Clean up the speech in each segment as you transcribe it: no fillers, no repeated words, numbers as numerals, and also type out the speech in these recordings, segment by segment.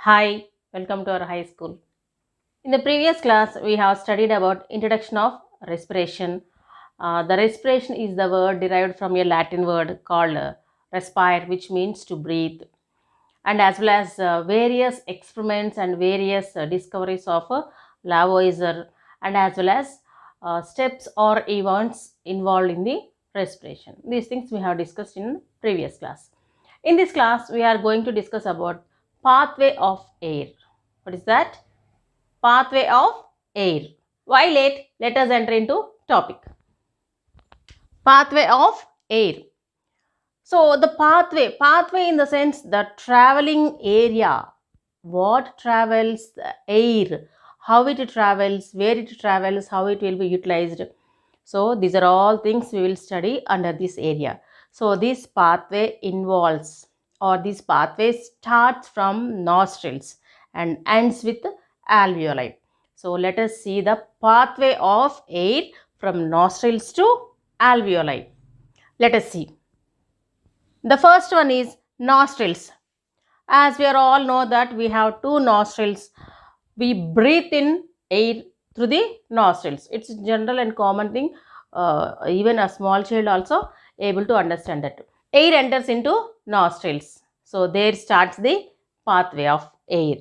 Hi, welcome to our high school. In the previous class, we have studied about introduction of respiration. The respiration is the word derived from a Latin word called respire, which means to breathe, and as well as various experiments and various discoveries of Lavoisier, and as well as steps or events involved in the respiration. These things we have discussed in previous class. In this class, we are going to discuss about pathway of air. What is that? Pathway of air. Why late? Let us enter into topic. Pathway of air. So the pathway in the sense the traveling area, what travels the air, how it travels, where it travels, how it will be utilized. So these are all things we will study under this area. So this pathway involves, or this pathway starts from nostrils and ends with alveoli. So let us see the pathway of air from nostrils to alveoli. Let us see. The first one is nostrils. As we are all know that we have two nostrils. We breathe in air through the nostrils. It's a general and common thing. Even a small child also able to understand that. Air enters into nostrils. So there starts the pathway of air.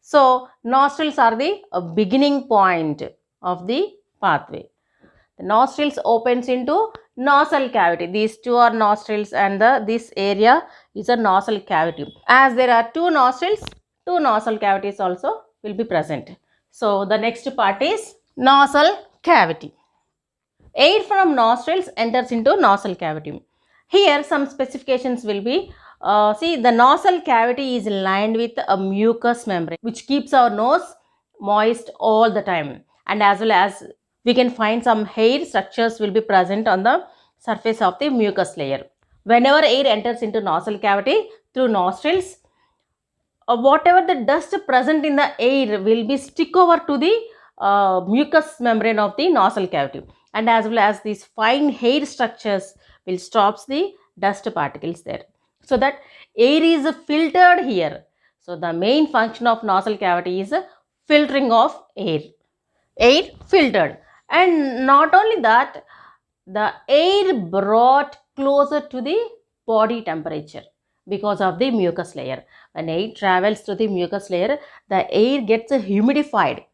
So nostrils are the beginning point of the pathway. The nostrils opens into nasal cavity. These two are nostrils and this area is a nasal cavity. As there are two nostrils, two nasal cavities also will be present. So the next part is nasal cavity. Air from nostrils enters into nasal cavity. Here some specifications will be, see, the nasal cavity is lined with a mucous membrane which keeps our nose moist all the time, and as well as we can find some hair structures will be present on the surface of the mucous layer. Whenever air enters into nasal cavity through nostrils, whatever the dust present in the air will be stick over to the mucous membrane of the nasal cavity, and as well as these fine hair structures will stops the dust particles there, so that air is filtered here. So the main function of nasal cavity is filtering of air filtered. And not only that, the air brought closer to the body temperature because of the mucous layer. When air travels through the mucous layer, the air gets humidified.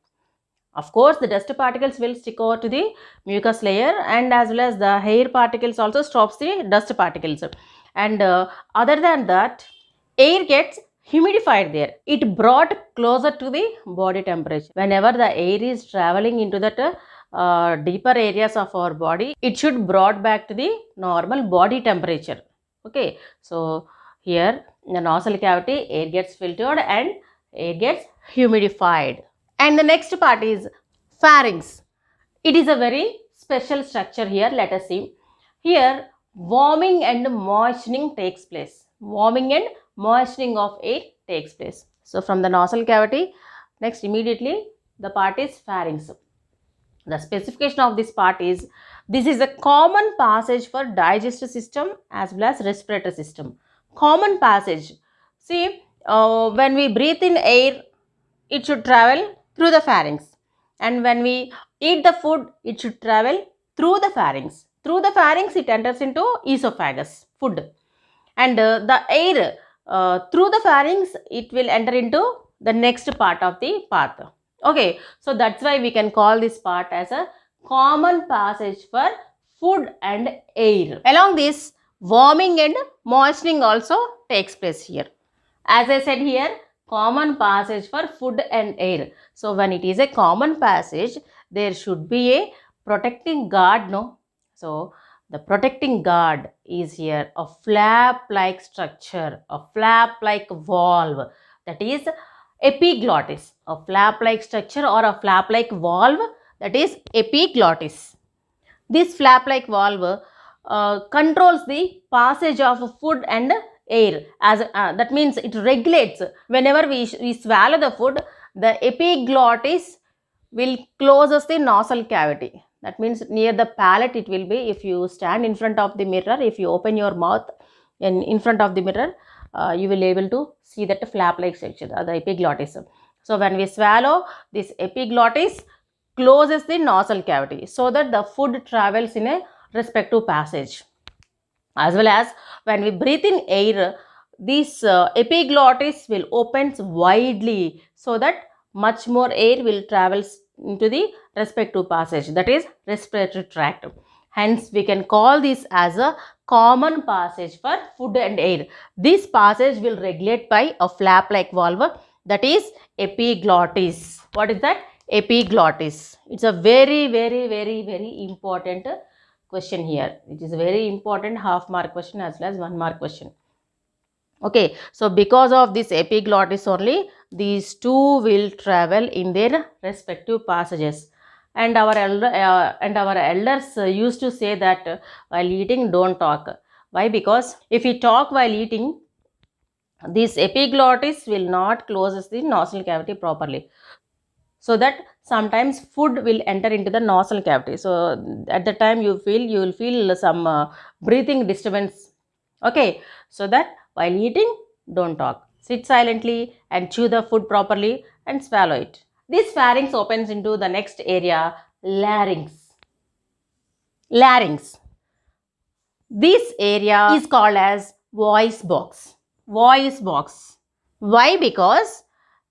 Of course, the dust particles will stick over to the mucous layer, and as well as the hair particles also stops the dust particles. And other than that, air gets humidified there. It brought closer to the body temperature. Whenever the air is traveling into that deeper areas of our body, it should brought back to the normal body temperature. Okay, so here in the nasal cavity, air gets filtered and air gets humidified. And the next part is pharynx. It is a very special structure here. Let us see. Here, warming and moistening takes place. Warming and moistening of air takes place. So, from the nasal cavity, next immediately the part is pharynx. The specification of this part is, this is a common passage for digestive system as well as respiratory system. Common passage. See, when we breathe in air, it should travel through the pharynx, and when we eat the food, it should travel through the pharynx. Through the pharynx, it enters into esophagus, food, and the air through the pharynx, it will enter into the next part of the path. Okay, so that's why we can call this part as a common passage for food and air. Along this, warming and moistening also takes place here. As I said here, common passage for food and air. So when it is a common passage, there should be a protecting guard, no? So the protecting guard is here a flap-like structure, a flap-like valve, that is epiglottis. A flap-like structure or a flap-like valve, that is epiglottis. This flap-like valve controls the passage of food and air, as that means it regulates. Whenever we swallow the food, the epiglottis will closes the nasal cavity. That means near the palate it will be. If you stand in front of the mirror, if you open your mouth in front of the mirror, you will able to see that flap-like structure, the epiglottis. So when we swallow, this epiglottis closes the nasal cavity so that the food travels in a respective passage. As well as when we breathe in air, this epiglottis will opens widely so that much more air will travels into the respective passage, that is respiratory tract. Hence we can call this as a common passage for food and air. This passage will regulate by a flap like valve, that is epiglottis. What is that? Epiglottis. It's a very important question here. It is a very important half mark question as well as 1 mark question. Okay, so because of this epiglottis only, these two will travel in their respective passages. And our elders used to say that while eating, don't talk. Why? Because if you talk while eating, this epiglottis will not close the nostril cavity properly. So that sometimes food will enter into the nostril cavity. So at the time you will feel some breathing disturbance. Okay, so that while eating, don't talk. Sit silently and chew the food properly and swallow it. This pharynx opens into the next area, larynx. Larynx. This area is called as voice box. Voice box. Why? Because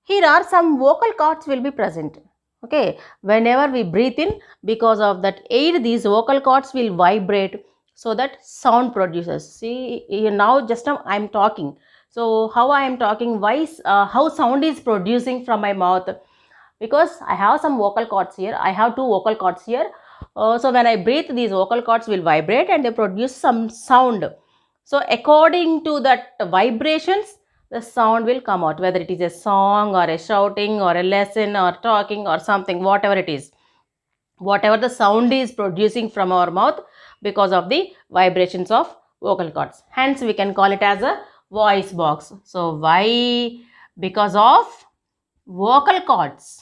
here are some vocal cords will be present. Okay, whenever we breathe in, because of that air, these vocal cords will vibrate so that sound produces. See, now just now I am talking. So how I am talking, why, how sound is producing from my mouth? Because I have some vocal cords here. I have two vocal cords here. So when I breathe, these vocal cords will vibrate and they produce some sound. So according to that vibrations, the sound will come out, whether it is a song or a shouting or a lesson or talking or something, whatever it is. Whatever the sound is producing from our mouth because of the vibrations of vocal cords. Hence, we can call it as a voice box. So, why? Because of vocal cords.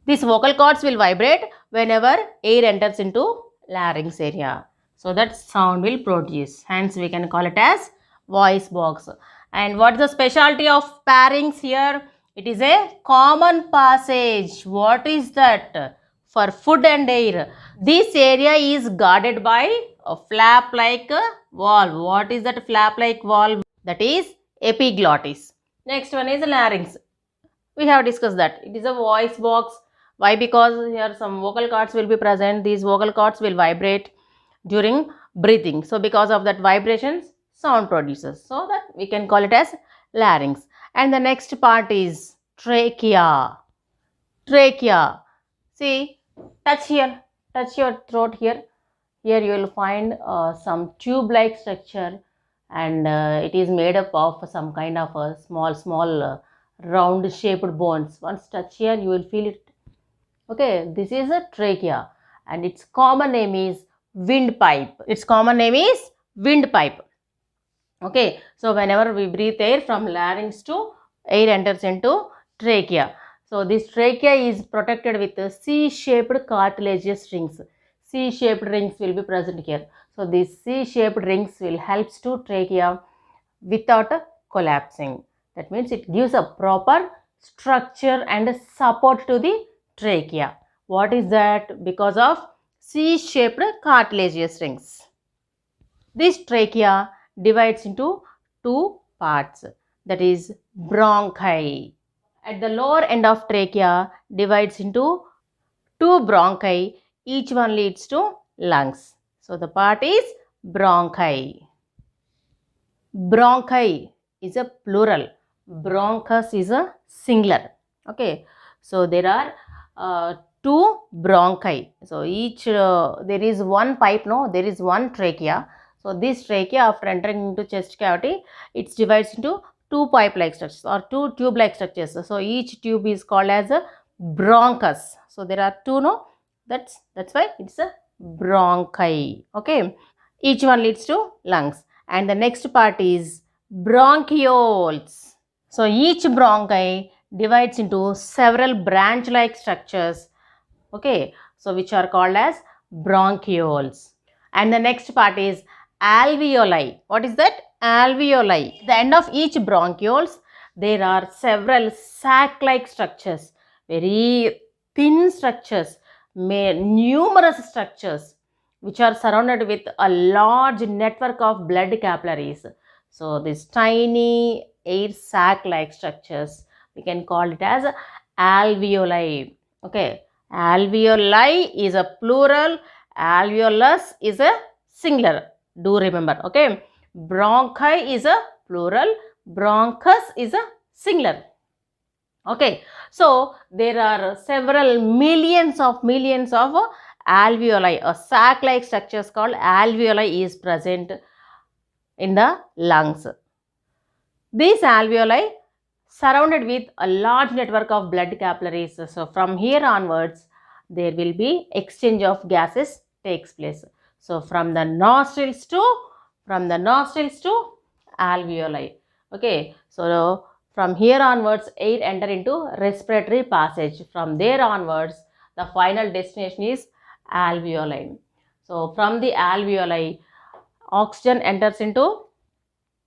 These vocal cords will vibrate whenever air enters into larynx area. So that sound will produce. Hence we can call it as voice box. And what is the specialty of pharynx here? It is a common passage. What is that? For food and air. This area is guarded by a flap-like valve. What is that flap-like valve? That is epiglottis. Next one is larynx. We have discussed that. It is a voice box. Why? Because here some vocal cords will be present. These vocal cords will vibrate during breathing. So because of that vibrations, sound produces. So that we can call it as larynx. And the next part is trachea. Trachea. See, touch here. Touch your throat here. Here you will find some tube-like structure, and it is made up of some kind of a small round shaped bones. Once touch here, you will feel it. Okay, this is a trachea and its common name is windpipe. Its common name is windpipe. Okay, so whenever we breathe air from larynx to air enters into trachea. So this trachea is protected with C-shaped cartilaginous rings. C-shaped rings will be present here. So these C-shaped rings will help to trachea without collapsing. That means it gives a proper structure and support to the trachea. What is that? Because of C-shaped cartilaginous rings. This trachea divides into two parts, that is bronchi. At the lower end of trachea divides into two bronchi, each one leads to lungs. So the part is bronchi. Bronchi is a plural. Bronchus is a singular. Okay, so there are two bronchi. So each there is one pipe. No, there is one trachea. So this trachea, after entering into chest cavity, it divides into two pipe-like structures or two tube-like structures. So each tube is called as a bronchus. So there are two. No, that's why it's a bronchi. Okay, each one leads to lungs. And the next part is bronchioles. So each bronchi divides into several branch-like structures. Okay, so which are called as bronchioles. And the next part is alveoli. What is that? alveoli. The end of each bronchioles, there are several sac-like structures, very thin structures, numerous structures, which are surrounded with a large network of blood capillaries. So these tiny air sac-like structures, we can call it as alveoli. Okay, alveoli is a plural, alveolus is a singular. Do remember. Okay, bronchi is a plural, bronchus is a singular. Okay, so there are several millions of alveoli. A sac-like structures called alveoli is present in the lungs. These alveoli surrounded with a large network of blood capillaries. So from here onwards, there will be exchange of gases takes place. So from the nostrils to alveoli. Okay, so from here onwards, air enter into respiratory passage. From there onwards, the final destination is alveoli. So from the alveoli, oxygen enters into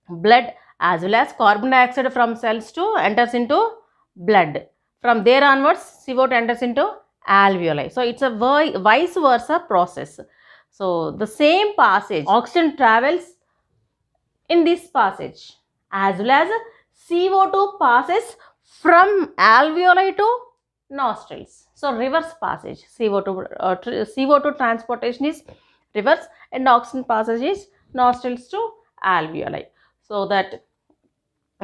blood, as well as carbon dioxide from cells to enters into blood. From there onwards, CO2 enters into alveoli. So it's a vice versa process. So the same passage, oxygen travels in this passage, as well as CO2 passes from alveoli to nostrils. So reverse passage, CO2 transportation is reverse, and oxygen passage is nostrils to alveoli. So that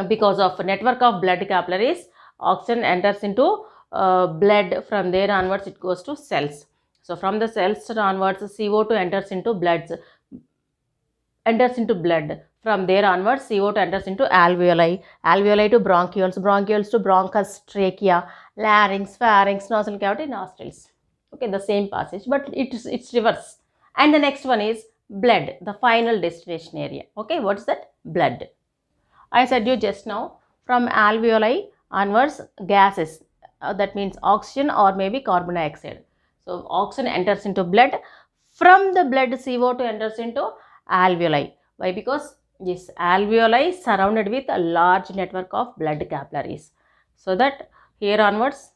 because of network of blood capillaries, oxygen enters into blood. From there onwards, it goes to cells. So from the cells onwards, CO2 enters into blood. From there onwards, CO2 enters into alveoli, alveoli to bronchioles, bronchioles to bronchus, trachea, larynx, pharynx, nasal cavity, nostrils. Okay, the same passage, but it's reverse. And the next one is blood, the final destination area. Okay, what's that? Blood. I said you just now, from alveoli onwards, gases, that means oxygen or maybe carbon dioxide. So oxygen enters into blood. From the blood, CO2 enters into alveoli. Why? Because this alveoli is surrounded with a large network of blood capillaries. So that here onwards,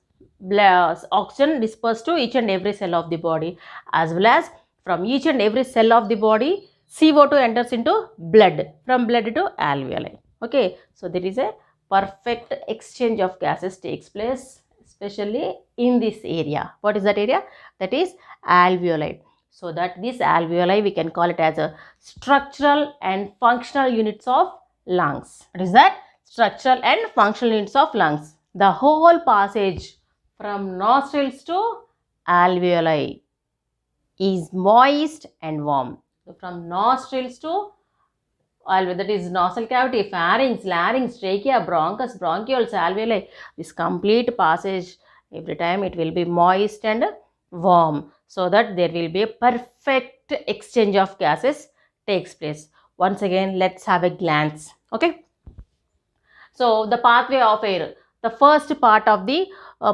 oxygen dispersed to each and every cell of the body, as well as from each and every cell of the body, CO2 enters into blood, from blood to alveoli. Okay, so there is a perfect exchange of gases takes place, especially in this area. What is that area? That is alveoli. So that this alveoli, we can call it as a structural and functional units of lungs. What is that? Structural and functional units of lungs. The whole passage from nostrils to alveoli is moist and warm. So from nostrils to alveoli, that is nasal cavity, pharynx, larynx, trachea, bronchus, bronchioles, alveoli, this complete passage, every time it will be moist and warm, so that there will be a perfect exchange of gases takes place. Once again, let's have a glance. Okay, so the pathway of air, the first part of the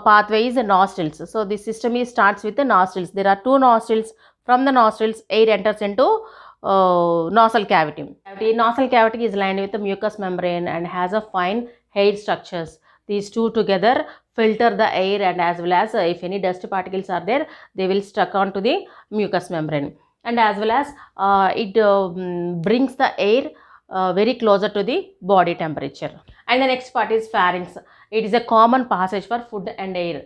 pathway is the nostrils. So the system starts with the nostrils. There are two nostrils. From the nostrils, air enters into nasal cavity. Nasal cavity is lined with the mucous membrane and has a fine hair structures. These two together filter the air, and as well as if any dust particles are there, they will stuck onto the mucous membrane, and as well as it brings the air very closer to the body temperature. And the next part is pharynx. It is a common passage for food and air.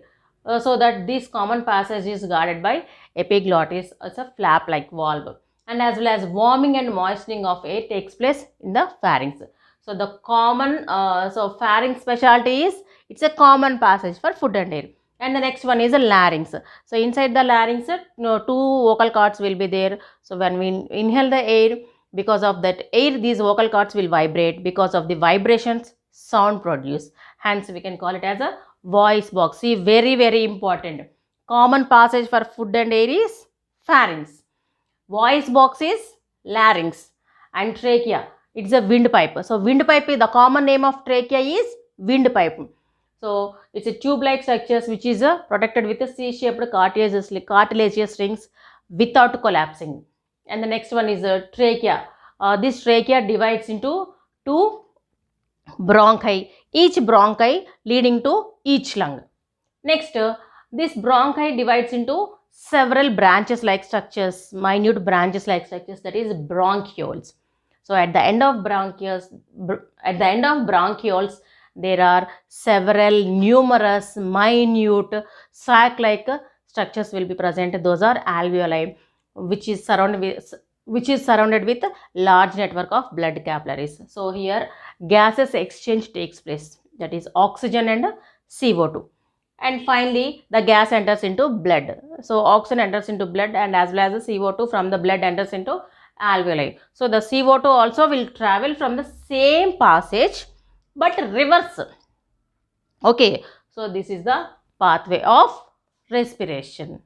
So that this common passage is guarded by epiglottis. It's a flap like valve, and as well as warming and moistening of air takes place in the pharynx. So the common pharynx specialty is it's a common passage for food and air. And the next one is a larynx. So inside the larynx, two vocal cords will be there. So when we inhale the air, because of that air, these vocal cords will vibrate. Because of the vibrations, sound produced. Hence we can call it as a voice box. See, very, very important. Common passage for food and air is pharynx. Voice box is larynx. And trachea, it's a windpipe. So windpipe, the common name of trachea is windpipe. So it's a tube-like structures which is protected with a C-shaped cartilaginous rings without collapsing. And the next one is a trachea. this trachea divides into two bronchi, each bronchi leading to each lung. Next, this bronchi divides into several branches like structures, minute branches like structures, that is bronchioles. So at the end of bronchioles, there are several numerous minute sac-like structures will be present. Those are alveoli, which is surrounded with large network of blood capillaries. So here gases exchange takes place, that is oxygen and CO2. And finally the gas enters into blood. So oxygen enters into blood, and as well as the CO2 from the blood enters into alveoli. So the CO2 also will travel from the same passage but reverse. Okay, so this is the pathway of respiration.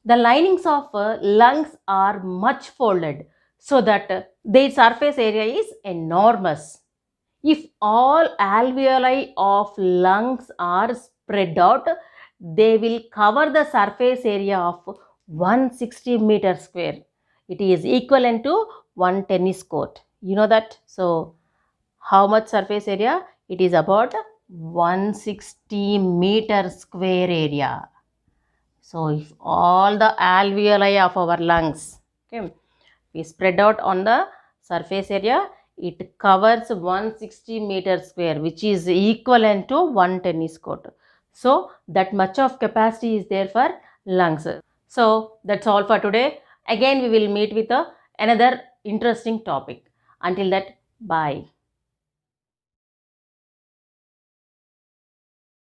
The linings of lungs are much folded so that their surface area is enormous. If all alveoli of lungs are spread out, they will cover the surface area of 160 meter square. It is equivalent to one tennis court. You know that? So, how much surface area? It is about 160 meter square area. So, if all the alveoli of our lungs, okay, we spread out on the surface area, it covers 160 meter square, which is equivalent to one tennis court. So that much of capacity is there for lungs. So that's all for today. Again we will meet with another interesting topic. Until that, bye.